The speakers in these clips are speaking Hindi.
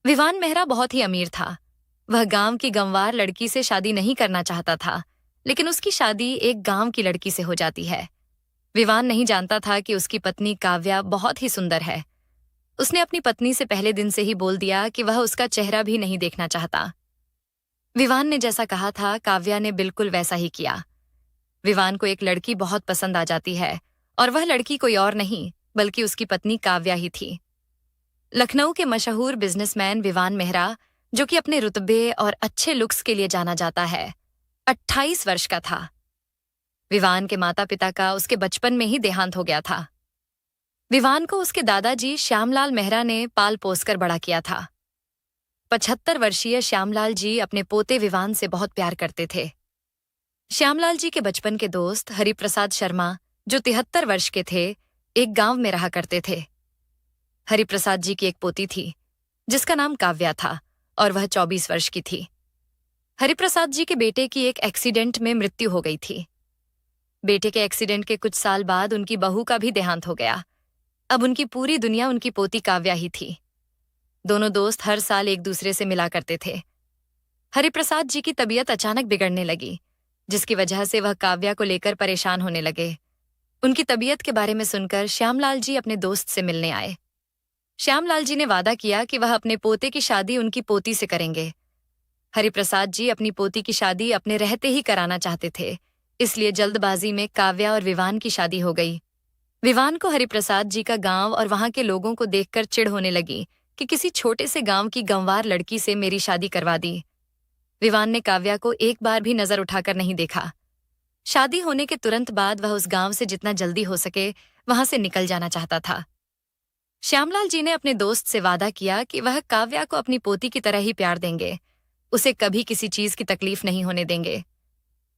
विवान मेहरा बहुत ही अमीर था। वह गांव की गंवार लड़की से शादी नहीं करना चाहता था, लेकिन उसकी शादी एक गांव की लड़की से हो जाती है। विवान नहीं जानता था कि उसकी पत्नी काव्या बहुत ही सुंदर है। उसने अपनी पत्नी से पहले दिन से ही बोल दिया कि वह उसका चेहरा भी नहीं देखना चाहता। विवान ने जैसा कहा था, काव्या ने बिल्कुल वैसा ही किया। विवान को एक लड़की बहुत पसंद आ जाती है, और वह लड़की कोई और नहीं बल्कि उसकी पत्नी काव्या ही थी। लखनऊ के मशहूर बिजनेसमैन विवान मेहरा, जो कि अपने रुतबे और अच्छे लुक्स के लिए जाना जाता है, 28 वर्ष का था। विवान के माता पिता का उसके बचपन में ही देहांत हो गया था। विवान को उसके दादाजी श्यामलाल मेहरा ने पाल पोसकर बड़ा किया था। 75 वर्षीय श्यामलाल जी अपने पोते विवान से बहुत प्यार करते थे। श्यामलाल जी के बचपन के दोस्त हरिप्रसाद शर्मा, जो 73 वर्ष के थे, एक गांव में रहा करते थे। हरिप्रसाद जी की एक पोती थी जिसका नाम काव्या था, और वह 24 वर्ष की थी। हरिप्रसाद जी के बेटे की एक एक्सीडेंट में मृत्यु हो गई थी। बेटे के एक्सीडेंट के कुछ साल बाद उनकी बहू का भी देहांत हो गया। अब उनकी पूरी दुनिया उनकी पोती काव्या ही थी। दोनों दोस्त हर साल एक दूसरे से मिला करते थे। हरिप्रसाद जी की तबीयत अचानक बिगड़ने लगी, जिसकी वजह से वह काव्या को लेकर परेशान होने लगे। उनकी तबीयत के बारे में सुनकर श्यामलाल जी अपने दोस्त से मिलने आए। श्यामलाल जी ने वादा किया कि वह अपने पोते की शादी उनकी पोती से करेंगे। हरिप्रसाद जी अपनी पोती की शादी अपने रहते ही कराना चाहते थे, इसलिए जल्दबाजी में काव्या और विवान की शादी हो गई। विवान को हरिप्रसाद जी का गांव और वहां के लोगों को देखकर चिढ़ होने लगी कि किसी छोटे से गांव की गंवार लड़की से मेरी शादी करवा दी। विवान ने काव्या को एक बार भी नजर उठाकर नहीं देखा। शादी होने के तुरंत बाद वह उस गांव से जितना जल्दी हो सके वहां से निकल जाना चाहता था। श्यामलाल जी ने अपने दोस्त से वादा किया कि वह काव्या को अपनी पोती की तरह ही प्यार देंगे, उसे कभी किसी चीज की तकलीफ नहीं होने देंगे।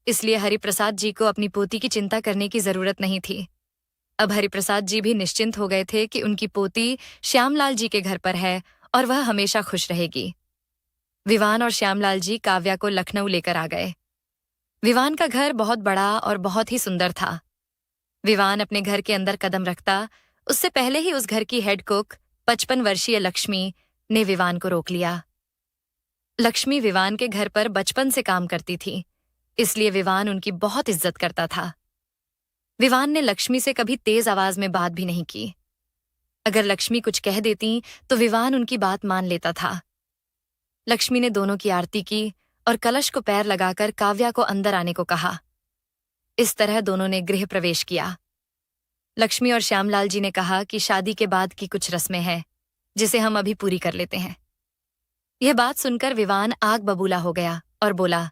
इसलिए हरिप्रसाद जी को अपनी पोती की चिंता करने की जरूरत नहीं थी। अब हरिप्रसाद जी भी निश्चिंत हो गए थे कि उनकी पोती श्यामलाल जी के घर पर है और वह हमेशा खुश रहेगी। विवान और श्यामलाल जी काव्या को लखनऊ लेकर आ गए। विवान का घर बहुत बड़ा और बहुत ही सुंदर था। विवान अपने घर के अंदर कदम रखता, उससे पहले ही उस घर की हेड कुक 55 वर्षीय लक्ष्मी ने विवान को रोक लिया। लक्ष्मी विवान के घर पर बचपन से काम करती थी, इसलिए विवान उनकी बहुत इज्जत करता था। विवान ने लक्ष्मी से कभी तेज आवाज में बात भी नहीं की। अगर लक्ष्मी कुछ कह देती तो विवान उनकी बात मान लेता था। लक्ष्मी ने दोनों की आरती की और कलश को पैर लगाकर काव्या को अंदर आने को कहा। इस तरह दोनों ने गृह प्रवेश किया। लक्ष्मी और श्यामलाल जी ने कहा कि शादी के बाद की कुछ रस्में हैं, जिसे हम अभी पूरी कर लेते हैं। यह बात सुनकर विवान आग बबूला हो गया और बोला,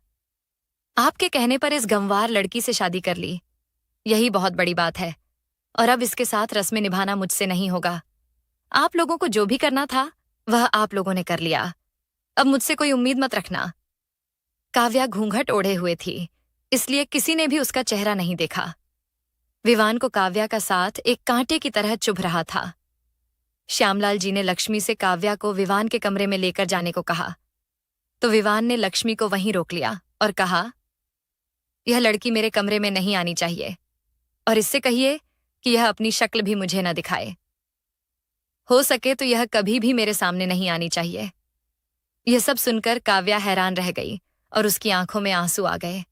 आपके कहने पर इस गंवार लड़की से शादी कर ली, यही बहुत बड़ी बात है, और अब इसके साथ रस्में निभाना मुझसे नहीं होगा। आप लोगों को जो भी करना था वह आप लोगों ने कर लिया, अब मुझसे कोई उम्मीद मत रखना। काव्या घूंघट ओढ़े हुए थी, इसलिए किसी ने भी उसका चेहरा नहीं देखा। विवान को काव्या का साथ एक कांटे की तरह चुभ रहा था। श्यामलाल जी ने लक्ष्मी से काव्या को विवान के कमरे में लेकर जाने को कहा, तो विवान ने लक्ष्मी को वहीं रोक लिया और कहा, यह लड़की मेरे कमरे में नहीं आनी चाहिए, और इससे कहिए कि यह अपनी शक्ल भी मुझे न दिखाए। हो सके तो यह कभी भी मेरे सामने नहीं आनी चाहिए। यह सब सुनकर काव्या हैरान रह गई और उसकी आंखों में आंसू आ गए।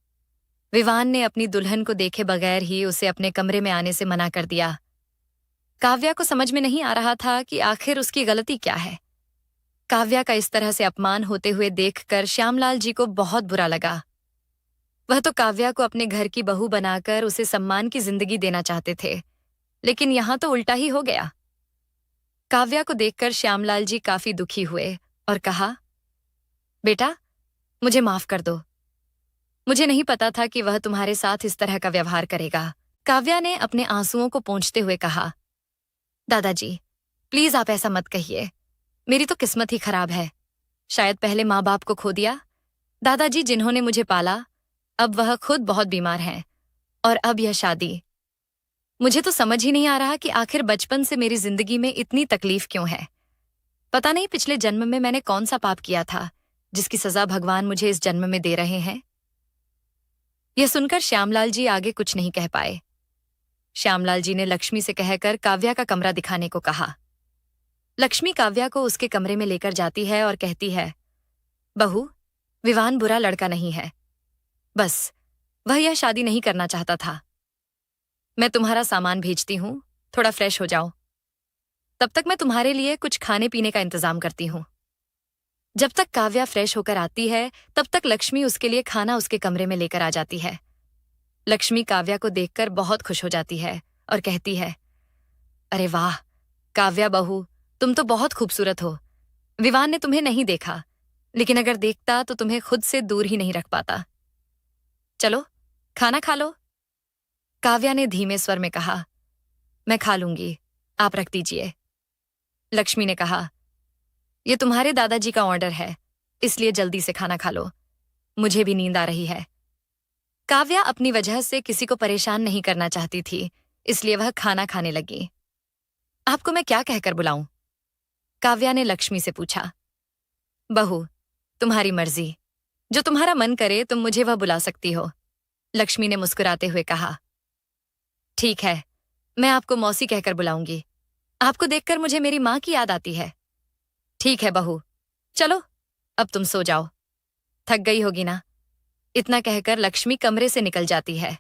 विवान ने अपनी दुल्हन को देखे बगैर ही उसे अपने कमरे में आने से मना कर दिया। काव्या को समझ में नहीं आ रहा था कि आखिर उसकी गलती क्या है। काव्या का इस तरह से अपमान होते हुए देखकर श्यामलाल जी को बहुत बुरा लगा। वह तो काव्या को अपने घर की बहू बनाकर उसे सम्मान की जिंदगी देना चाहते थे, लेकिन यहां तो उल्टा ही हो गया। काव्या को देखकर श्यामलाल जी काफी दुखी हुए और कहा, बेटा, मुझे माफ कर दो। मुझे नहीं पता था कि वह तुम्हारे साथ इस तरह का व्यवहार करेगा। काव्या ने अपने आंसुओं को पोंछते हुए कहा, दादाजी, प्लीज आप ऐसा मत कहिए। मेरी तो किस्मत ही खराब है। शायद पहले माँ बाप को खो दिया, दादाजी जिन्होंने मुझे पाला, अब वह खुद बहुत बीमार हैं, और अब यह शादी। मुझे तो समझ ही नहीं आ रहा कि आखिर बचपन से मेरी जिंदगी में इतनी तकलीफ क्यों है। पता नहीं पिछले जन्म में मैंने कौन सा पाप किया था जिसकी सजा भगवान मुझे इस जन्म में दे रहे हैं। यह सुनकर श्यामलाल जी आगे कुछ नहीं कह पाए। श्यामलाल जी ने लक्ष्मी से कहकर काव्या का कमरा दिखाने को कहा। लक्ष्मी काव्या को उसके कमरे में लेकर जाती है और कहती है, बहू, विवान बुरा लड़का नहीं है, बस वह यह शादी नहीं करना चाहता था। मैं तुम्हारा सामान भेजती हूँ, थोड़ा फ्रेश हो जाओ। तब तक मैं तुम्हारे लिए कुछ खाने पीने का इंतजाम करती हूँ। जब तक काव्या फ्रेश होकर आती है, तब तक लक्ष्मी उसके लिए खाना उसके कमरे में लेकर आ जाती है। लक्ष्मी काव्या को देखकर बहुत खुश हो जाती है और कहती है, अरे वाह काव्या बहू, तुम तो बहुत खूबसूरत हो। विवान ने तुम्हें नहीं देखा, लेकिन अगर देखता तो तुम्हें खुद से दूर ही नहीं रख पाता। चलो खाना खा लो। काव्या ने धीमे स्वर में कहा, मैं खा लूंगी, आप रख दीजिए। लक्ष्मी ने कहा, यह तुम्हारे दादाजी का ऑर्डर है, इसलिए जल्दी से खाना खा लो, मुझे भी नींद आ रही है। काव्या अपनी वजह से किसी को परेशान नहीं करना चाहती थी, इसलिए वह खाना खाने लगी। आपको मैं क्या कहकर बुलाऊं? काव्या ने लक्ष्मी से पूछा। बहू, तुम्हारी मर्जी, जो तुम्हारा मन करे तुम मुझे वह बुला सकती हो, लक्ष्मी ने मुस्कुराते हुए कहा। ठीक है, मैं आपको मौसी कहकर बुलाऊंगी, आपको देखकर मुझे मेरी माँ की याद आती है। ठीक है बहू, चलो अब तुम सो जाओ, थक गई होगी ना। इतना कहकर लक्ष्मी कमरे से निकल जाती है।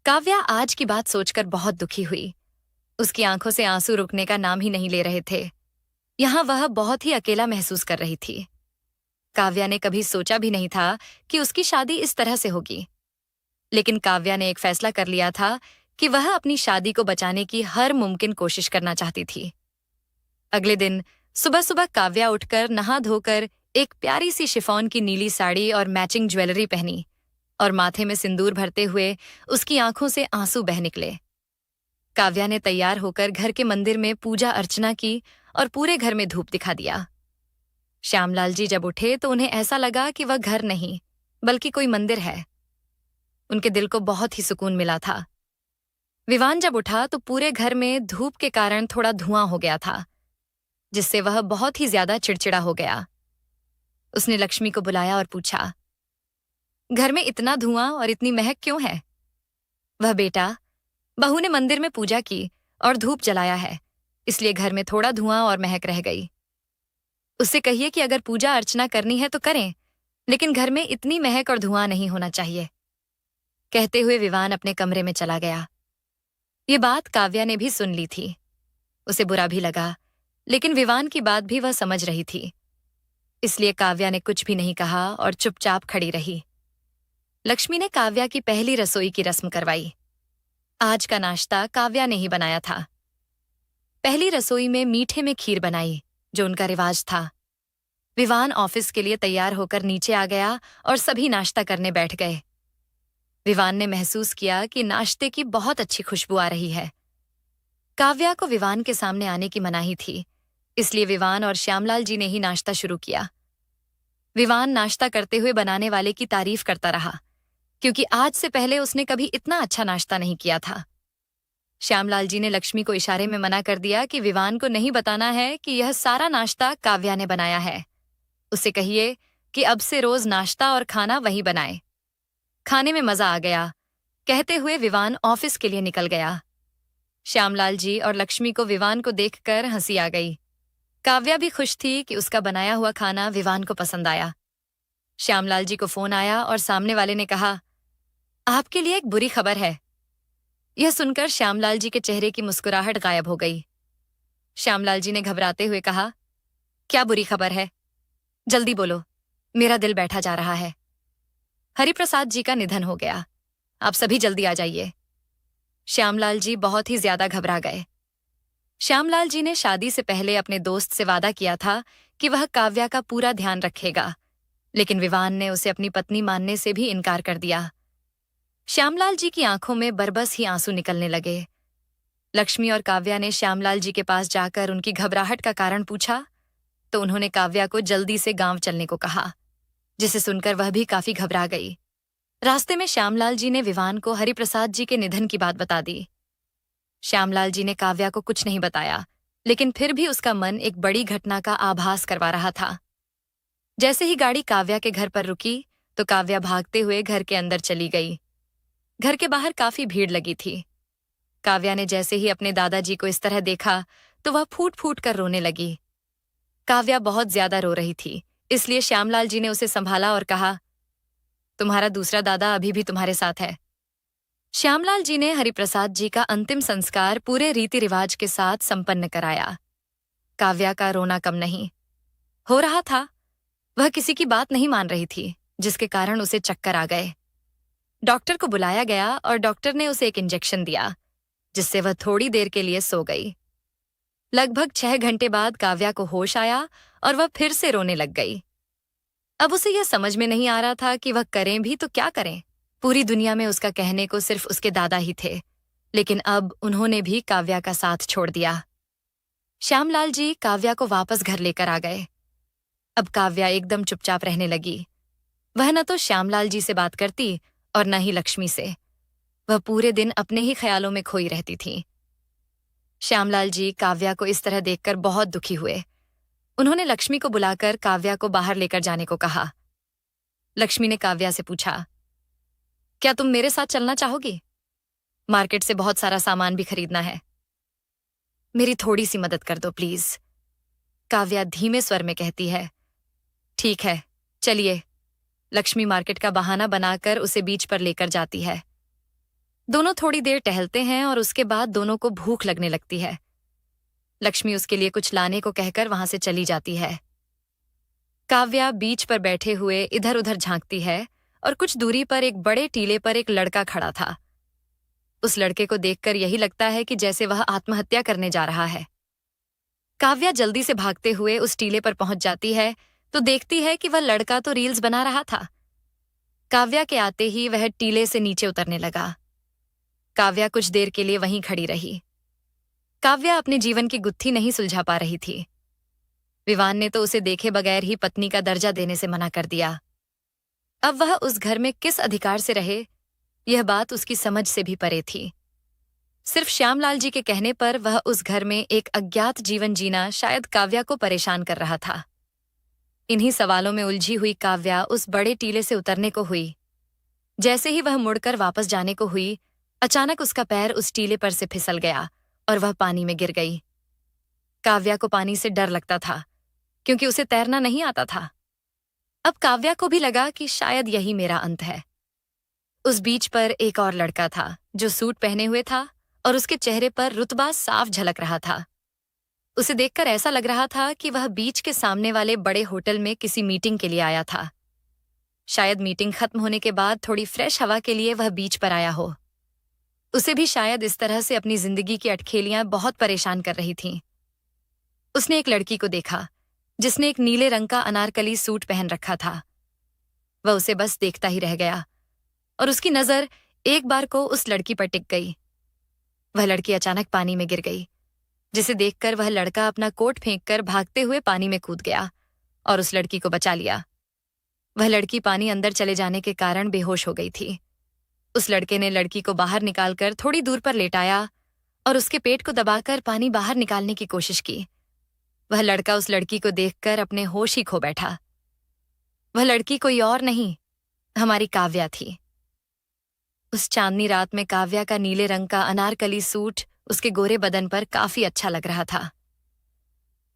काव्या आज की बात सोचकर बहुत दुखी हुई। उसकी आंखों से आंसू रुकने का नाम ही नहीं ले रहे थे। यहां वह बहुत ही अकेला महसूस कर रही थी। काव्या ने कभी सोचा भी नहीं था कि उसकी शादी इस तरह से होगी, लेकिन काव्या ने एक फैसला कर लिया था कि वह अपनी शादी को बचाने की हर मुमकिन कोशिश करना चाहती थी। अगले दिन सुबह सुबह काव्या उठकर नहा धोकर एक प्यारी सी शिफॉन की नीली साड़ी और मैचिंग ज्वेलरी पहनी और माथे में सिंदूर भरते हुए उसकी आंखों से आंसू बह निकले। काव्या ने तैयार होकर घर के मंदिर में पूजा अर्चना की और पूरे घर में धूप दिखा दिया। श्यामलाल जी जब उठे तो उन्हें ऐसा लगा कि वह घर नहीं बल्कि कोई मंदिर है। उनके दिल को बहुत ही सुकून मिला था। विवान जब उठा तो पूरे घर में धूप के कारण थोड़ा धुआं हो गया था, जिससे वह बहुत ही ज्यादा चिड़चिड़ा हो गया। उसने लक्ष्मी को बुलाया और पूछा, घर में इतना धुआं और इतनी महक क्यों है? वह बेटा, बहू ने मंदिर में पूजा की और धूप जलाया है, इसलिए घर में थोड़ा धुआं और महक रह गई। उससे कहिए कि अगर पूजा अर्चना करनी है तो करें, लेकिन घर में इतनी महक और धुआं नहीं होना चाहिए। कहते हुए विवान अपने कमरे में चला गया। ये बात काव्या ने भी सुन ली थी। उसे बुरा भी लगा, लेकिन विवान की बात भी वह समझ रही थी, इसलिए काव्या ने कुछ भी नहीं कहा और चुपचाप खड़ी रही। लक्ष्मी ने काव्या की पहली रसोई की रस्म करवाई। आज का नाश्ता काव्या ने ही बनाया था। पहली रसोई में मीठे में खीर बनाई, जो उनका रिवाज था। विवान ऑफिस के लिए तैयार होकर नीचे आ गया और सभी नाश्ता करने बैठ गए। विवान ने महसूस किया कि नाश्ते की बहुत अच्छी खुशबू आ रही है। काव्या को विवान के सामने आने की मनाही थी, इसलिए विवान और श्यामलाल जी ने ही नाश्ता शुरू किया। विवान नाश्ता करते हुए बनाने वाले की तारीफ करता रहा, क्योंकि आज से पहले उसने कभी इतना अच्छा नाश्ता नहीं किया था। श्यामलाल जी ने लक्ष्मी को इशारे में मना कर दिया कि विवान को नहीं बताना है कि यह सारा नाश्ता काव्या ने बनाया है। उसे कहिए कि अब से रोज नाश्ता और खाना वही बनाए। खाने में मजा आ गया, कहते हुए विवान ऑफिस के लिए निकल गया। श्यामलाल जी और लक्ष्मी को विवान को देखकर हंसी आ गई। काव्या भी खुश थी कि उसका बनाया हुआ खाना विवान को पसंद आया। श्यामलाल जी को फोन आया और सामने वाले ने कहा, आपके लिए एक बुरी खबर है। यह सुनकर श्यामलाल जी के चेहरे की मुस्कुराहट गायब हो गई। श्यामलाल जी ने घबराते हुए कहा, क्या बुरी खबर है? जल्दी बोलो, मेरा दिल बैठा जा रहा है। हरिप्रसाद जी का निधन हो गया, आप सभी जल्दी आ जाइए। श्यामलाल जी बहुत ही ज्यादा घबरा गए। श्यामलाल जी ने शादी से पहले अपने दोस्त से वादा किया था कि वह काव्या का पूरा ध्यान रखेगा, लेकिन विवान ने उसे अपनी पत्नी मानने से भी इनकार कर दिया। श्यामलाल जी की आंखों में बरबस ही आंसू निकलने लगे। लक्ष्मी और काव्या ने श्यामलाल जी के पास जाकर उनकी घबराहट का कारण पूछा, तो उन्होंने काव्या को जल्दी से गांव चलने को कहा, जिसे सुनकर वह भी काफी घबरा गई। रास्ते में श्यामलाल जी ने विवान को हरिप्रसाद जी के निधन की बात बता दी। श्यामलाल जी ने काव्या को कुछ नहीं बताया, लेकिन फिर भी उसका मन एक बड़ी घटना का आभास करवा रहा था। जैसे ही गाड़ी काव्या के घर पर रुकी, तो काव्या भागते हुए घर के अंदर चली गई। घर के बाहर काफी भीड़ लगी थी। काव्या ने जैसे ही अपने दादाजी को इस तरह देखा, तो वह फूट फूट कर रोने लगी। काव्या बहुत ज्यादा रो रही थी, इसलिए श्यामलाल जी ने उसे संभाला और कहा, तुम्हारा दूसरा दादा अभी भी तुम्हारे साथ है। श्यामलाल जी ने हरिप्रसाद जी का अंतिम संस्कार पूरे रीति रिवाज के साथ संपन्न कराया। काव्या का रोना कम नहीं हो रहा था। वह किसी की बात नहीं मान रही थी, जिसके कारण उसे चक्कर आ गए। डॉक्टर को बुलाया गया और डॉक्टर ने उसे एक इंजेक्शन दिया, जिससे वह थोड़ी देर के लिए सो गई। लगभग 6 घंटे बाद काव्या को होश आया और वह फिर से रोने लग गई। अब उसे यह समझ में नहीं आ रहा था कि वह करें भी तो क्या करें। पूरी दुनिया में उसका कहने को सिर्फ उसके दादा ही थे, लेकिन अब उन्होंने भी काव्या का साथ छोड़ दिया। श्यामलाल जी काव्या को वापस घर लेकर आ गए। अब काव्या एकदम चुपचाप रहने लगी। वह न तो श्यामलाल जी से बात करती और न ही लक्ष्मी से। वह पूरे दिन अपने ही ख्यालों में खोई रहती थी। श्यामलाल जी काव्या को इस तरह देखकर बहुत दुखी हुए। उन्होंने लक्ष्मी को बुलाकर काव्या को बाहर लेकर जाने को कहा। लक्ष्मी ने काव्या से पूछा, क्या तुम मेरे साथ चलना चाहोगी? मार्केट से बहुत सारा सामान भी खरीदना है। मेरी थोड़ी सी मदद कर दो प्लीज। काव्या धीमे स्वर में कहती है। ठीक है, चलिए। लक्ष्मी मार्केट का बहाना बनाकर उसे बीच पर लेकर जाती है। दोनों थोड़ी देर टहलते हैं और उसके बाद दोनों को भूख लगने लगती है। लक्ष्मी उसके लिए कुछ लाने को कहकर वहां से चली जाती है। काव्या बीच पर बैठे हुए इधर उधर झांकती है और कुछ दूरी पर एक बड़े टीले पर एक लड़का खड़ा था। उस लड़के को देखकर यही लगता है कि जैसे वह आत्महत्या करने जा रहा है। काव्या जल्दी से भागते हुए उस टीले पर पहुंच जाती है तो देखती है कि वह लड़का तो रील्स बना रहा था। काव्या के आते ही वह टीले से नीचे उतरने लगा। काव्या कुछ देर के लिए वहीं खड़ी रही। काव्या अपने जीवन की गुत्थी नहीं सुलझा पा रही थी। विवान ने तो उसे देखे बगैर ही पत्नी का दर्जा देने से मना कर दिया। अब वह उस घर में किस अधिकार से रहे, यह बात उसकी समझ से भी परे थी। सिर्फ श्यामलाल जी के कहने पर वह उस घर में एक अज्ञात जीवन जीना शायद काव्या को परेशान कर रहा था। इन्हीं सवालों में उलझी हुई काव्या उस बड़े टीले से उतरने को हुई। जैसे ही वह मुड़कर वापस जाने को हुई, अचानक उसका पैर उस टीले पर से फिसल गया और वह पानी में गिर गई। काव्या को पानी से डर लगता था, क्योंकि उसे तैरना नहीं आता था। अब काव्या को भी लगा कि शायद यही मेरा अंत है। उस बीच पर एक और लड़का था जो सूट पहने हुए था और उसके चेहरे पर रुतबा साफ झलक रहा था। उसे देखकर ऐसा लग रहा था कि वह बीच के सामने वाले बड़े होटल में किसी मीटिंग के लिए आया था। शायद मीटिंग खत्म होने के बाद थोड़ी फ्रेश हवा के लिए वह बीच पर आया हो। उसे भी शायद इस तरह से अपनी जिंदगी की अटखेलियां बहुत परेशान कर रही थीं। उसने एक लड़की को देखा जिसने एक नीले रंग का अनारकली सूट पहन रखा था। वह उसे बस देखता ही रह गया और उसकी नजर एक बार को उस लड़की पर टिक गई। वह लड़की अचानक पानी में गिर गई, जिसे देखकर वह लड़का अपना कोट फेंककर भागते हुए पानी में कूद गया और उस लड़की को बचा लिया। वह लड़की पानी अंदर चले जाने के कारण बेहोश हो गई थी। उस लड़के ने लड़की को बाहर निकालकर थोड़ी दूर पर लेटाया और उसके पेट को दबाकर पानी बाहर निकालने की कोशिश की। वह लड़का उस लड़की को देखकर अपने होश ही खो बैठा। वह लड़की कोई और नहीं, हमारी काव्या थी। उस चांदनी रात में काव्या का नीले रंग का अनारकली सूट उसके गोरे बदन पर काफी अच्छा लग रहा था।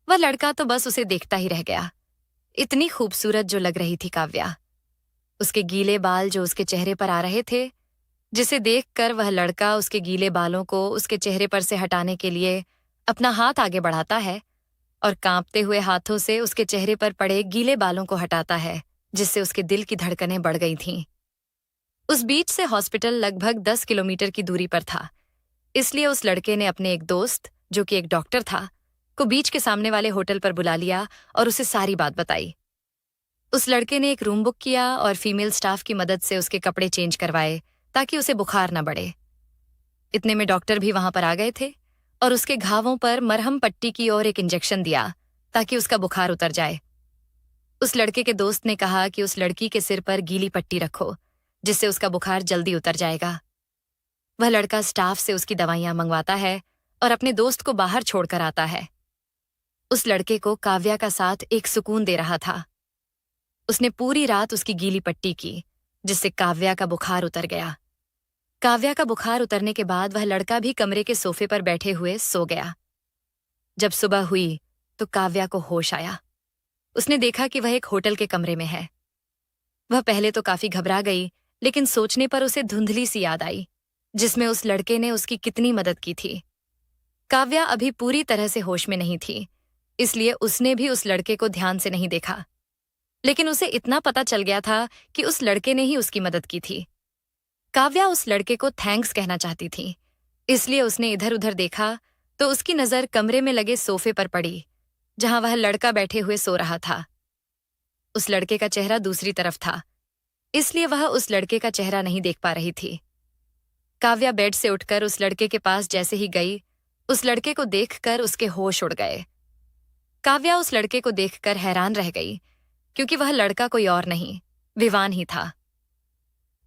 वह लड़का तो बस उसे देखता ही रह गया। इतनी खूबसूरत जो लग रही थी काव्या। उसके गीले बाल जो उसके चेहरे पर आ रहे थे, जिसे देखकर वह लड़का उसके गीले बालों को उसके चेहरे पर से हटाने के लिए अपना हाथ आगे बढ़ाता है और कांपते हुए हाथों से उसके चेहरे पर पड़े गीले बालों को हटाता है, जिससे उसके दिल की धड़कनें बढ़ गई थीं। उस बीच से हॉस्पिटल लगभग 10 किलोमीटर की दूरी पर था, इसलिए उस लड़के ने अपने एक दोस्त, जो कि एक डॉक्टर था, को बीच के सामने वाले होटल पर बुला लिया और उसे सारी बात बताई। उस लड़के ने एक रूम बुक किया और फीमेल स्टाफ की मदद से उसके कपड़े चेंज करवाए ताकि उसे बुखार न बढ़े। इतने में डॉक्टर भी वहां पर आ गए थे और उसके घावों पर मरहम पट्टी की और एक इंजेक्शन दिया ताकि उसका बुखार उतर जाए। उस लड़के के दोस्त ने कहा कि उस लड़की के सिर पर गीली पट्टी रखो, जिससे उसका बुखार जल्दी उतर जाएगा। वह लड़का स्टाफ से उसकी दवाइयां मंगवाता है और अपने दोस्त को बाहर छोड़कर आता है। उस लड़के को काव्या का साथ एक सुकून दे रहा था। उसने पूरी रात उसकी गीली पट्टी की, जिससे काव्या का बुखार उतर गया। काव्या का बुखार उतरने के बाद वह लड़का भी कमरे के सोफे पर बैठे हुए सो गया। जब सुबह हुई तो काव्या को होश आया। उसने देखा कि वह एक होटल के कमरे में है। वह पहले तो काफी घबरा गई, लेकिन सोचने पर उसे धुंधली सी याद आई जिसमें उस लड़के ने उसकी कितनी मदद की थी। काव्या अभी पूरी तरह से होश में नहीं थी, इसलिए उसने भी उस लड़के को ध्यान से नहीं देखा, लेकिन उसे इतना पता चल गया था कि उस लड़के ने ही उसकी मदद की थी। काव्या उस लड़के को थैंक्स कहना चाहती थी, इसलिए उसने इधर उधर देखा तो उसकी नजर कमरे में लगे सोफे पर पड़ी, जहां वह लड़का बैठे हुए सो रहा था। उस लड़के का चेहरा दूसरी तरफ था, इसलिए वह उस लड़के का चेहरा नहीं देख पा रही थी। काव्या बेड से उठकर उस लड़के के पास जैसे ही गई, उस लड़के को देखकर उसके होश उड़ गए। काव्या उस लड़के को देखकर हैरान रह गई, क्योंकि वह लड़का कोई और नहीं, विवान ही था।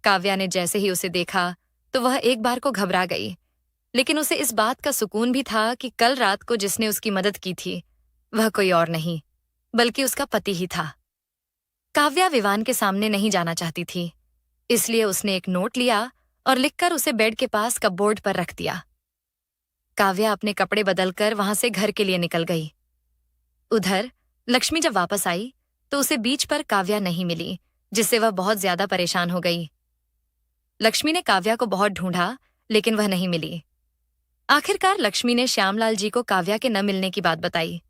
काव्या ने जैसे ही उसे देखा तो वह एक बार को घबरा गई, लेकिन उसे इस बात का सुकून भी था कि कल रात को जिसने उसकी मदद की थी वह कोई और नहीं, बल्कि उसका पति ही था। काव्या विवान के सामने नहीं जाना चाहती थी, इसलिए उसने एक नोट लिया और लिखकर उसे बेड के पास कपबोर्ड पर रख दिया। काव्या अपने कपड़े बदलकर वहां से घर के लिए निकल गई। उधर लक्ष्मी जब वापस आई तो उसे बीच पर काव्या नहीं मिली, जिससे वह बहुत ज्यादा परेशान हो गई। लक्ष्मी ने काव्या को बहुत ढूंढा, लेकिन वह नहीं मिली। आखिरकार लक्ष्मी ने श्यामलाल जी को काव्या के न मिलने की बात बताई।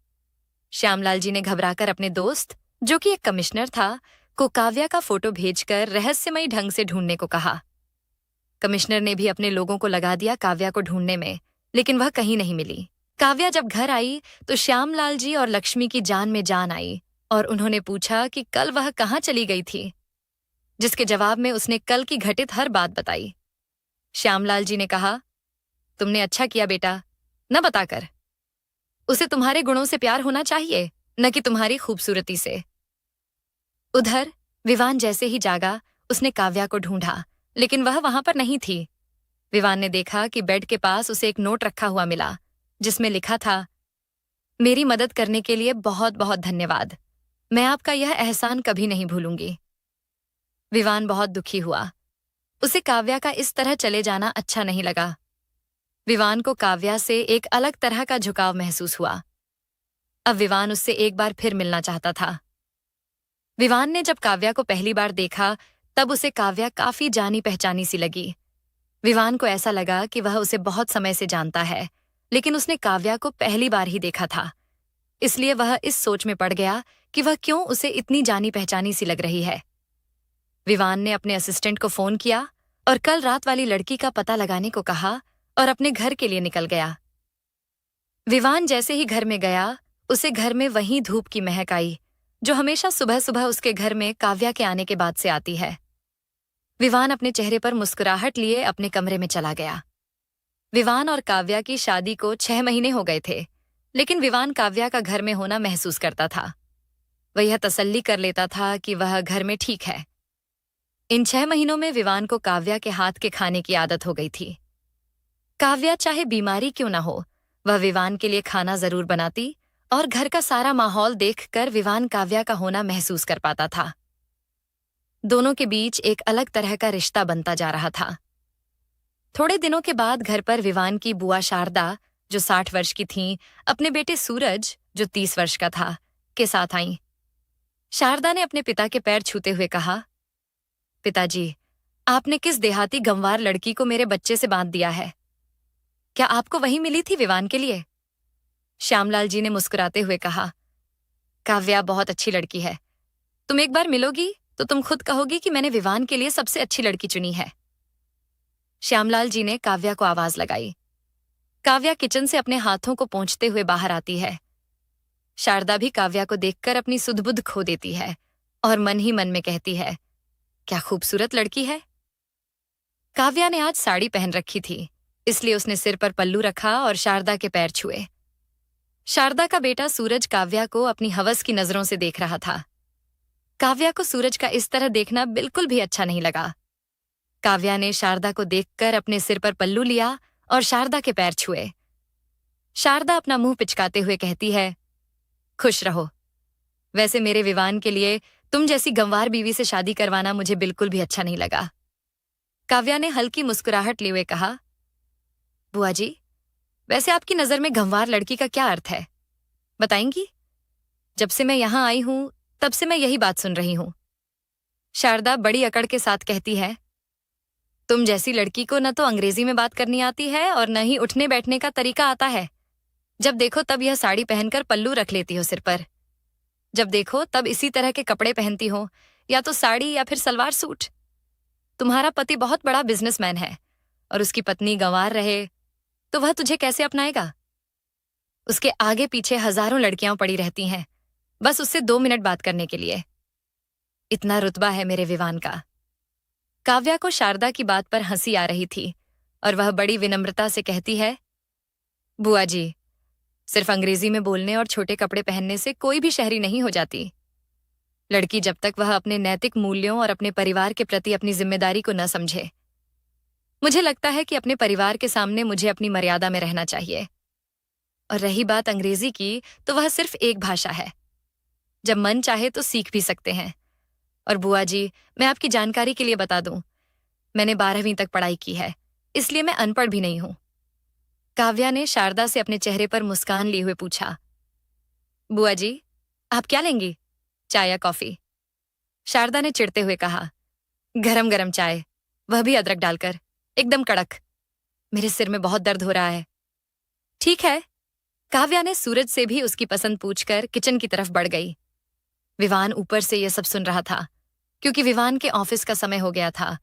श्यामलाल जी ने घबराकर अपने दोस्त, जो कि एक कमिश्नर था, को काव्या का फोटो भेजकर रहस्यमयी ढंग से ढूंढने को कहा। कमिश्नर ने भी अपने लोगों को लगा दिया काव्या को ढूंढने में, लेकिन वह कहीं नहीं मिली। काव्या जब घर आई तो श्यामलाल जी और लक्ष्मी की जान में जान आई और उन्होंने पूछा कि कल वह कहाँ चली गई थी, जिसके जवाब में उसने कल की घटित हर बात बताई। श्यामलाल जी ने कहा, तुमने अच्छा किया बेटा, न बताकर। उसे तुम्हारे गुणों से प्यार होना चाहिए, न कि तुम्हारी खूबसूरती से। उधर विवान जैसे ही जागा उसने काव्या को ढूंढा, लेकिन वह वहां पर नहीं थी। विवान ने देखा कि बेड के पास उसे एक नोट रखा हुआ मिला, जिसमें लिखा था, मेरी मदद करने के लिए बहुत बहुत धन्यवाद, मैं आपका यह एहसान कभी नहीं भूलूंगी। विवान बहुत दुखी हुआ। उसे काव्या का इस तरह चले जाना अच्छा नहीं लगा। विवान को काव्या से एक अलग तरह का झुकाव महसूस हुआ। अब विवान उससे एक बार फिर मिलना चाहता था। विवान ने जब काव्या को पहली बार देखा तब उसे काव्या काफी जानी पहचानी सी लगी। विवान को ऐसा लगा कि वह उसे बहुत समय से जानता है, लेकिन उसने काव्या को पहली बार ही देखा था, इसलिए वह इस सोच में पड़ गया कि वह क्यों उसे इतनी जानी पहचानी सी लग रही है। विवान ने अपने असिस्टेंट को फोन किया और कल रात वाली लड़की का पता लगाने को कहा और अपने घर के लिए निकल गया। विवान जैसे ही घर में गया, उसे घर में वही धूप की महक आई जो हमेशा सुबह सुबह उसके घर में काव्या के आने के बाद से आती है। विवान अपने चेहरे पर मुस्कुराहट लिए अपने कमरे में चला गया। विवान और काव्या की शादी को 6 महीने हो गए थे, लेकिन विवान काव्या का घर में होना महसूस करता था। वह यह तसल्ली कर लेता था कि वह घर में ठीक है। इन 6 महीनों में विवान को काव्या के हाथ के खाने की आदत हो गई थी। काव्या चाहे बीमारी क्यों ना हो, वह विवान के लिए खाना जरूर बनाती और घर का सारा माहौल देखकर विवान काव्या का होना महसूस कर पाता था। दोनों के बीच एक अलग तरह का रिश्ता बनता जा रहा था। थोड़े दिनों के बाद घर पर विवान की बुआ शारदा, जो 60 वर्ष की थीं, अपने बेटे सूरज, जो 30 वर्ष का था, के साथ आईं। शारदा ने अपने पिता के पैर छूते हुए कहा, पिताजी, आपने किस देहाती गंवार लड़की को मेरे बच्चे से बांध दिया है? क्या आपको वही मिली थी विवान के लिए? श्यामलाल जी ने मुस्कुराते हुए कहा, काव्या बहुत अच्छी लड़की है। तुम एक बार मिलोगी तो तुम खुद कहोगी कि मैंने विवान के लिए सबसे अच्छी लड़की चुनी है। श्यामलाल जी ने काव्या को आवाज लगाई। काव्या किचन से अपने हाथों को पोंछते हुए बाहर आती है। शारदा भी काव्या को देखकर अपनी सुध-बुध खो देती है और मन ही मन में कहती है, क्या खूबसूरत लड़की है। काव्या ने आज साड़ी पहन रखी थी, इसलिए उसने सिर पर पल्लू रखा और शारदा के पैर छुए। शारदा का बेटा सूरज काव्या को अपनी हवस की नजरों से देख रहा था। काव्या को सूरज का इस तरह देखना बिल्कुल भी अच्छा नहीं लगा। काव्या ने शारदा को देखकर अपने सिर पर पल्लू लिया और शारदा के पैर छुए। शारदा अपना मुंह पिचकाते हुए कहती है, खुश रहो। वैसे मेरे विवान के लिए तुम जैसी गंवार बीवी से शादी करवाना मुझे बिल्कुल भी अच्छा नहीं लगा। काव्या ने हल्की मुस्कुराहट लिए हुए कहा, बुआ जी, वैसे आपकी नजर में गंवार लड़की का क्या अर्थ है, बताएंगी? जब से मैं यहां आई हूं तब से मैं यही बात सुन रही हूं। शारदा बड़ी अकड़ के साथ कहती है, तुम जैसी लड़की को न तो अंग्रेजी में बात करनी आती है और न ही उठने बैठने का तरीका आता है। जब देखो तब यह साड़ी पहनकर पल्लू रख लेती हो सिर पर। जब देखो तब इसी तरह के कपड़े पहनती हो, या तो साड़ी या फिर सलवार सूट। तुम्हारा पति बहुत बड़ा बिजनेसमैन है और उसकी पत्नी गंवार रहे तो वह तुझे कैसे अपनाएगा? उसके आगे पीछे हजारों लड़कियां पड़ी रहती हैं, बस उससे 2 मिनट बात करने के लिए। इतना रुतबा है मेरे विवान का। काव्या को शारदा की बात पर हंसी आ रही थी और वह बड़ी विनम्रता से कहती है, बुआ जी, सिर्फ अंग्रेजी में बोलने और छोटे कपड़े पहनने से कोई भी शहरी नहीं हो जाती। लड़की जब तक वह अपने नैतिक मूल्यों और अपने परिवार के प्रति अपनी जिम्मेदारी को न समझे। मुझे लगता है कि अपने परिवार के सामने मुझे अपनी मर्यादा में रहना चाहिए। और रही बात अंग्रेजी की, तो वह सिर्फ एक भाषा है। जब मन चाहे तो सीख भी सकते हैं। और बुआ जी, मैं आपकी जानकारी के लिए बता दूं, मैंने 12वीं तक पढ़ाई की है, इसलिए मैं अनपढ़ भी नहीं हूं। काव्या ने शारदा से अपने चेहरे पर मुस्कान लिए हुए पूछा, बुआ जी, आप क्या लेंगी, चाय या कॉफी? शारदा ने चिढ़ते हुए कहा, गरम गरम चाय, वह भी अदरक डालकर, एकदम कड़क। मेरे सिर में बहुत दर्द हो रहा है। ठीक है। काव्या ने सूरज से भी उसकी पसंद पूछकर किचन की तरफ बढ़ गई। विवान ऊपर से यह सब सुन रहा था, क्योंकि विवान के ऑफिस का समय हो गया था,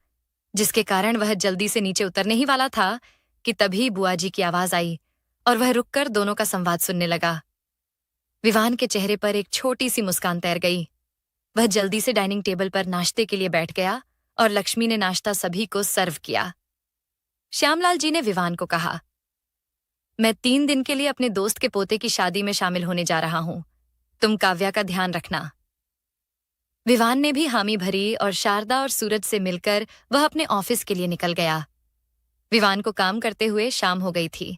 जिसके कारण वह जल्दी से नीचे उतरने ही वाला था कि तभी बुआ जी की आवाज आई और वह रुककर दोनों का संवाद सुनने लगा। विवान के चेहरे पर एक छोटी सी मुस्कान तैर गई। वह जल्दी से डाइनिंग टेबल पर नाश्ते के लिए बैठ गया और लक्ष्मी ने नाश्ता सभी को सर्व किया। श्यामलाल जी ने विवान को कहा, मैं 3 दिन के लिए अपने दोस्त के पोते की शादी में शामिल होने जा रहा हूं। तुम काव्या का ध्यान रखना। विवान ने भी हामी भरी और शारदा और सूरज से मिलकर वह अपने ऑफिस के लिए निकल गया। विवान को काम करते हुए शाम हो गई थी।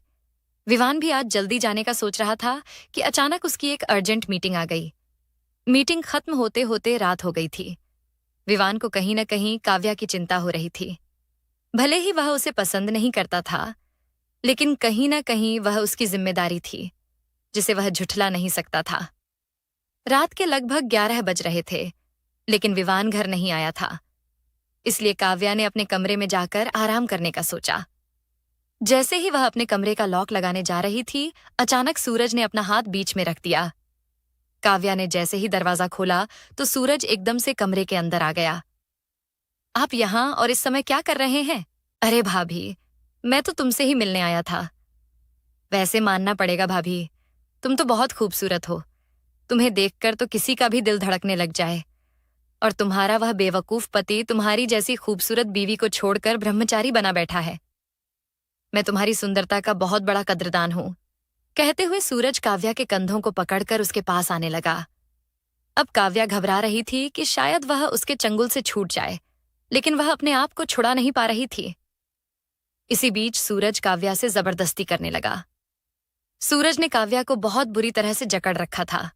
विवान भी आज जल्दी जाने का सोच रहा था कि अचानक उसकी एक अर्जेंट मीटिंग आ गई। मीटिंग खत्म होते होते रात हो गई थी। विवान को कहीं न कहीं काव्या की चिंता हो रही थी। भले ही वह उसे पसंद नहीं करता था, लेकिन कहीं न कहीं वह उसकी जिम्मेदारी थी, जिसे वह झुठला नहीं सकता था। रात के लगभग 11 बज रहे थे, लेकिन विवान घर नहीं आया था। इसलिए काव्या ने अपने कमरे में जाकर आराम करने का सोचा। जैसे ही वह अपने कमरे का लॉक लगाने जा रही थी, अचानक सूरज ने अपना हाथ बीच में रख दिया। काव्या ने जैसे ही दरवाजा खोला तो सूरज एकदम से कमरे के अंदर आ गया। आप यहां और इस समय क्या कर रहे हैं? अरे भाभी, मैं तो तुमसे ही मिलने आया था। वैसे मानना पड़ेगा भाभी, तुम तो बहुत खूबसूरत हो। तुम्हें देखकर तो किसी का भी दिल धड़कने लग जाए। और तुम्हारा वह बेवकूफ पति तुम्हारी जैसी खूबसूरत बीवी को छोड़कर ब्रह्मचारी बना बैठा है। मैं तुम्हारी सुंदरता का बहुत बड़ा कद्रदान हूं। कहते हुए सूरज काव्या के कंधों को पकड़कर उसके पास आने लगा। अब काव्या घबरा रही थी कि शायद वह उसके चंगुल से छूट जाए, लेकिन वह अपने आप को छुड़ा नहीं पा रही थी। इसी बीच सूरज काव्या से जबरदस्ती करने लगा। सूरज ने काव्या को बहुत बुरी तरह से जकड़ रखा था।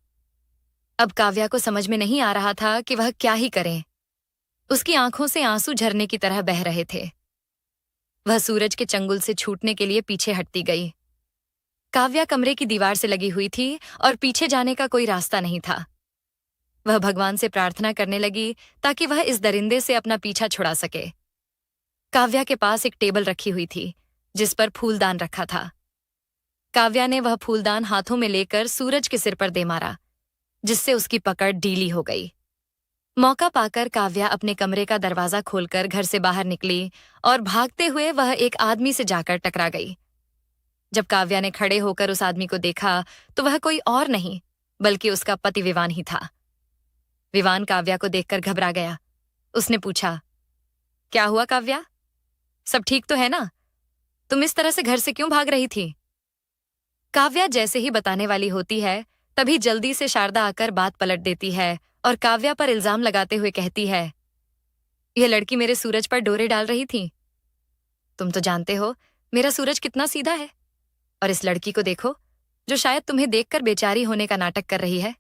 अब काव्या को समझ में नहीं आ रहा था कि वह क्या ही करे। उसकी आंखों से आंसू झरने की तरह बह रहे थे। वह सूरज के चंगुल से छूटने के लिए पीछे हटती गई। काव्या कमरे की दीवार से लगी हुई थी और पीछे जाने का कोई रास्ता नहीं था। वह भगवान से प्रार्थना करने लगी ताकि वह इस दरिंदे से अपना पीछा छुड़ा सके। काव्या के पास एक टेबल रखी हुई थी, जिस पर फूलदान रखा था। काव्या ने वह फूलदान हाथों में लेकर सूरज के सिर पर दे मारा, जिससे उसकी पकड़ ढीली हो गई। मौका पाकर काव्या अपने कमरे का दरवाजा खोलकर घर से बाहर निकली और भागते हुए वह एक आदमी से जाकर टकरा गई। जब काव्या ने खड़े होकर उस आदमी को देखा तो वह कोई और नहीं बल्कि उसका पति विवान ही था। विवान काव्या को देखकर घबरा गया। उसने पूछा, क्या हुआ काव्या, सब ठीक तो है ना? तुम इस तरह से घर से क्यों भाग रही थी? काव्या जैसे ही बताने वाली होती है, तभी जल्दी से शारदा आकर बात पलट देती है और काव्या पर इल्जाम लगाते हुए कहती है, यह लड़की मेरे सूरज पर डोरे डाल रही थी। तुम तो जानते हो मेरा सूरज कितना सीधा है, और इस लड़की को देखो जो शायद तुम्हें देखकर बेचारी होने का नाटक कर रही है।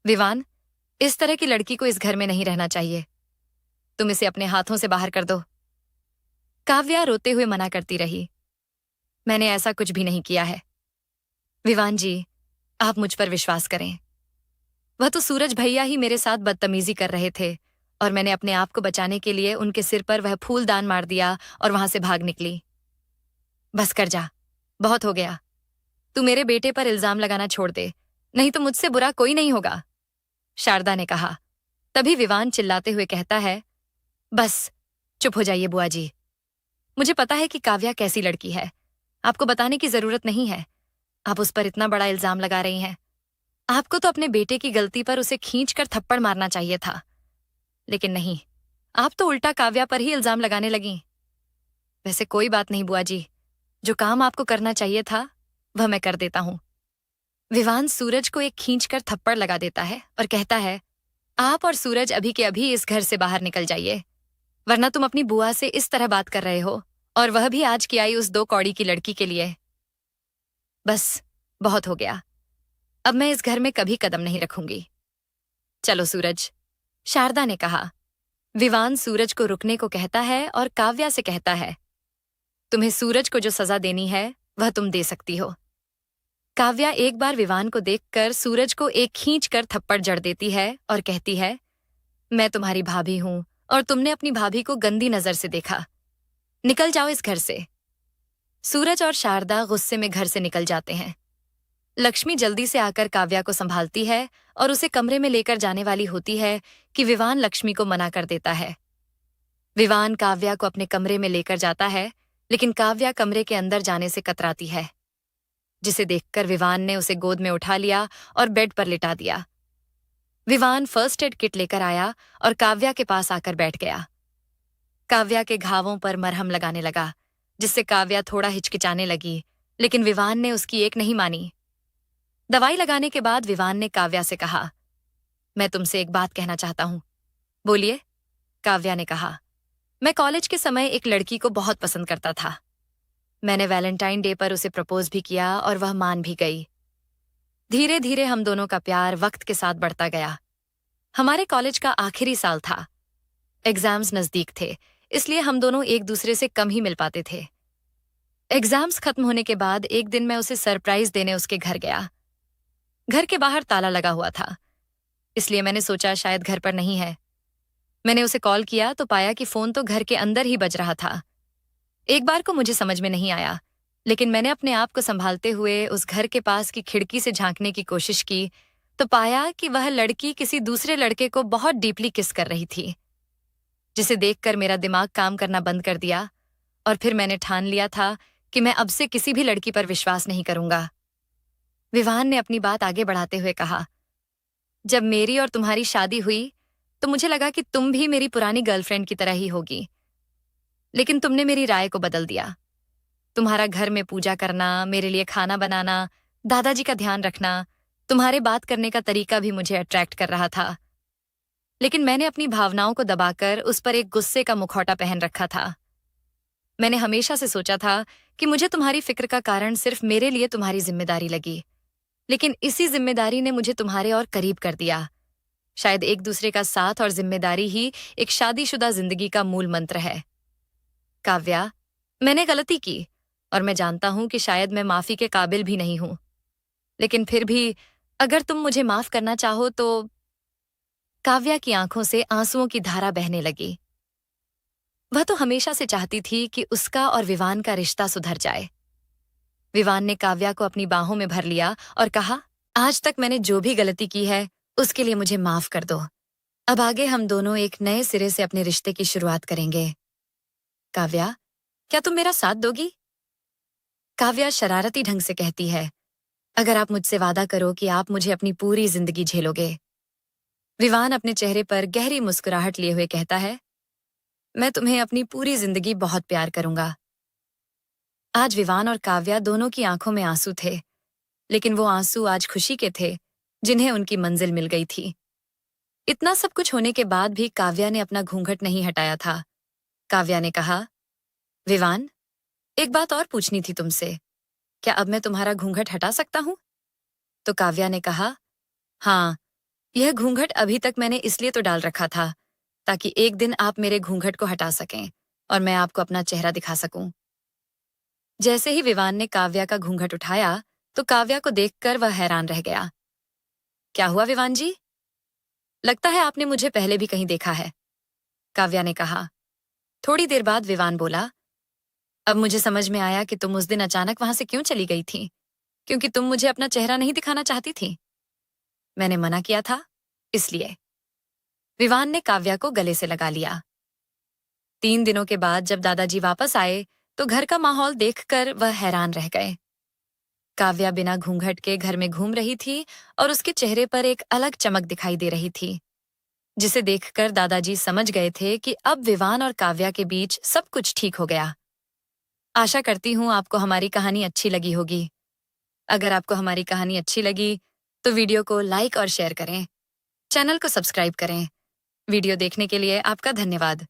विवान, इस तरह की लड़की को इस घर में नहीं रहना चाहिए। तुम इसे अपने हाथों से बाहर कर दो। काव्या रोते हुए मना करती रही। मैंने ऐसा कुछ भी नहीं किया है। विवान जी, आप मुझ पर विश्वास करें। वह तो सूरज भैया ही मेरे साथ बदतमीजी कर रहे थे और मैंने अपने आप को बचाने के लिए उनके सिर पर वह फूलदान मार दिया और वहां से भाग निकली। बस कर जा, बहुत हो गया। तू मेरे बेटे पर इल्जाम लगाना छोड़ दे, नहीं तो मुझसे बुरा कोई नहीं होगा, शारदा ने कहा। तभी विवान चिल्लाते हुए कहता है, बस चुप हो जाइए बुआ जी। मुझे पता है कि काव्या कैसी लड़की है, आपको बताने की जरूरत नहीं है। आप उस पर इतना बड़ा इल्जाम लगा रही हैं। आपको तो अपने बेटे की गलती पर उसे खींचकर थप्पड़ मारना चाहिए था, लेकिन नहीं, आप तो उल्टा काव्या पर ही इल्जाम लगाने लगी। वैसे कोई बात नहीं बुआ जी, जो काम आपको करना चाहिए था वह मैं कर देता हूं। विवान सूरज को एक खींचकर थप्पड़ लगा देता है और कहता है, आप और सूरज अभी के अभी इस घर से बाहर निकल जाइए, वरना तुम अपनी बुआ से इस तरह बात कर रहे हो, और वह भी आज की आई उस 2 कौड़ी की लड़की के लिए। बस बहुत हो गया, अब मैं इस घर में कभी कदम नहीं रखूंगी। चलो सूरज, शारदा ने कहा। विवान सूरज को रुकने को कहता है और काव्या से कहता है, तुम्हें सूरज को जो सजा देनी है वह तुम दे सकती हो। काव्या एक बार विवान को देखकर सूरज को एक खींचकर थप्पड़ जड़ देती है और कहती है, मैं तुम्हारी भाभी हूं और तुमने अपनी भाभी को गंदी नजर से देखा, निकल जाओ इस घर से। सूरज और शारदा गुस्से में घर से निकल जाते हैं। लक्ष्मी जल्दी से आकर काव्या को संभालती है और उसे कमरे में लेकर जाने वाली होती है कि विवान लक्ष्मी को मना कर देता है। विवान काव्या को अपने कमरे में लेकर जाता है, लेकिन काव्या कमरे के अंदर जाने से कतराती है, जिसे देखकर विवान ने उसे गोद में उठा लिया और बेड पर लिटा दिया। विवान फर्स्ट एड किट लेकर आया और काव्या के पास आकर बैठ गया। काव्या के घावों पर मरहम लगाने लगा, जिससे काव्या थोड़ा हिचकिचाने लगी, लेकिन विवान ने उसकी एक नहीं मानी। दवाई लगाने के बाद विवान ने काव्या से कहा, मैं तुमसे एक बात कहना चाहता हूं। बोलिए, काव्या ने कहा। मैं कॉलेज के समय एक लड़की को बहुत पसंद करता था। मैंने वैलेंटाइन डे पर उसे प्रपोज भी किया और वह मान भी गई। धीरे धीरे हम दोनों का प्यार वक्त के साथ बढ़ता गया। हमारे कॉलेज का आखिरी साल था, एग्जाम्स नजदीक थे, इसलिए हम दोनों एक दूसरे से कम ही मिल पाते थे। एग्जाम्स खत्म होने के बाद एक दिन मैं उसे सरप्राइज देने उसके घर गया। घर के बाहर ताला लगा हुआ था, इसलिए मैंने सोचा शायद घर पर नहीं है। मैंने उसे कॉल किया तो पाया कि फोन तो घर के अंदर ही बज रहा था। एक बार को मुझे समझ में नहीं आया, लेकिन मैंने अपने आप को संभालते हुए उस घर के पास की खिड़की से झांकने की कोशिश की तो पाया कि वह लड़की किसी दूसरे लड़के को बहुत डीपली किस कर रही थी, जिसे देखकर मेरा दिमाग काम करना बंद कर दिया और फिर मैंने ठान लिया था कि मैं अब से किसी भी लड़की पर विश्वास नहीं करूंगा। विवान ने अपनी बात आगे बढ़ाते हुए कहा, जब मेरी और तुम्हारी शादी हुई तो मुझे लगा कि तुम भी मेरी पुरानी गर्लफ्रेंड की तरह ही होगी, लेकिन तुमने मेरी राय को बदल दिया। तुम्हारा घर में पूजा करना, मेरे लिए खाना बनाना, दादाजी का ध्यान रखना, तुम्हारे बात करने का तरीका भी मुझे अट्रैक्ट कर रहा था, लेकिन मैंने अपनी भावनाओं को दबाकर उस पर एक गुस्से का मुखौटा पहन रखा था। मैंने हमेशा से सोचा था कि मुझे तुम्हारी फिक्र का कारण सिर्फ मेरे लिए तुम्हारी जिम्मेदारी लगी, लेकिन इसी जिम्मेदारी ने मुझे तुम्हारे और करीब कर दिया। शायद एक दूसरे का साथ और जिम्मेदारी ही एक शादीशुदा जिंदगी का मूल मंत्र है। काव्या, मैंने गलती की और मैं जानता हूं कि शायद मैं माफी के काबिल भी नहीं हूं, लेकिन फिर भी अगर तुम मुझे माफ करना चाहो तो। काव्या की आंखों से आंसुओं की धारा बहने लगी। वह तो हमेशा से चाहती थी कि उसका और विवान का रिश्ता सुधर जाए। विवान ने काव्या को अपनी बाहों में भर लिया और कहा, आज तक मैंने जो भी गलती की है उसके लिए मुझे माफ कर दो। अब आगे हम दोनों एक नए सिरे से अपने रिश्ते की शुरुआत करेंगे। काव्या, क्या तुम मेरा साथ दोगी? काव्या शरारती ढंग से कहती है, अगर आप मुझसे वादा करो कि आप मुझे अपनी पूरी जिंदगी झेलोगे। विवान अपने चेहरे पर गहरी मुस्कुराहट लिए हुए कहता है, मैं तुम्हें अपनी पूरी जिंदगी बहुत प्यार करूंगा। आज विवान और काव्या दोनों की आंखों में आंसू थे, लेकिन वो आंसू आज खुशी के थे जिन्हें उनकी मंजिल मिल गई थी। इतना सब कुछ होने के बाद भी काव्या ने अपना घूंघट नहीं हटाया था। काव्या ने कहा, विवान, एक बात और पूछनी थी तुमसे, क्या अब मैं तुम्हारा घूंघट हटा सकता हूं? तो काव्या ने कहा, हाँ, यह घूंघट अभी तक मैंने इसलिए तो डाल रखा था ताकि एक दिन आप मेरे घूंघट को हटा सकें और मैं आपको अपना चेहरा दिखा सकूं। जैसे ही विवान ने काव्या का घूंघट उठाया तो काव्या को देखकर वह हैरान रह गया। क्या हुआ विवान जी? लगता है आपने मुझे पहले भी कहीं देखा है, काव्या ने कहा। थोड़ी देर बाद विवान बोला, अब मुझे समझ में आया कि तुम उस दिन अचानक वहां से क्यों चली गई थी, क्योंकि तुम मुझे अपना चेहरा नहीं दिखाना चाहती थी। मैंने मना किया था, इसलिए। विवान ने काव्या को गले से लगा लिया। 3 दिनों के बाद जब दादाजी वापस आए तो घर का माहौल देखकर वह हैरान रह गए। काव्या बिना घूंघट के घर में घूम रही थी और उसके चेहरे पर एक अलग चमक दिखाई दे रही थी, जिसे देखकर दादाजी समझ गए थे कि अब विवान और काव्या के बीच सब कुछ ठीक हो गया। आशा करती हूँ आपको हमारी कहानी अच्छी लगी होगी। अगर आपको हमारी कहानी अच्छी लगी तो वीडियो को लाइक और शेयर करें, चैनल को सब्सक्राइब करें। वीडियो देखने के लिए आपका धन्यवाद।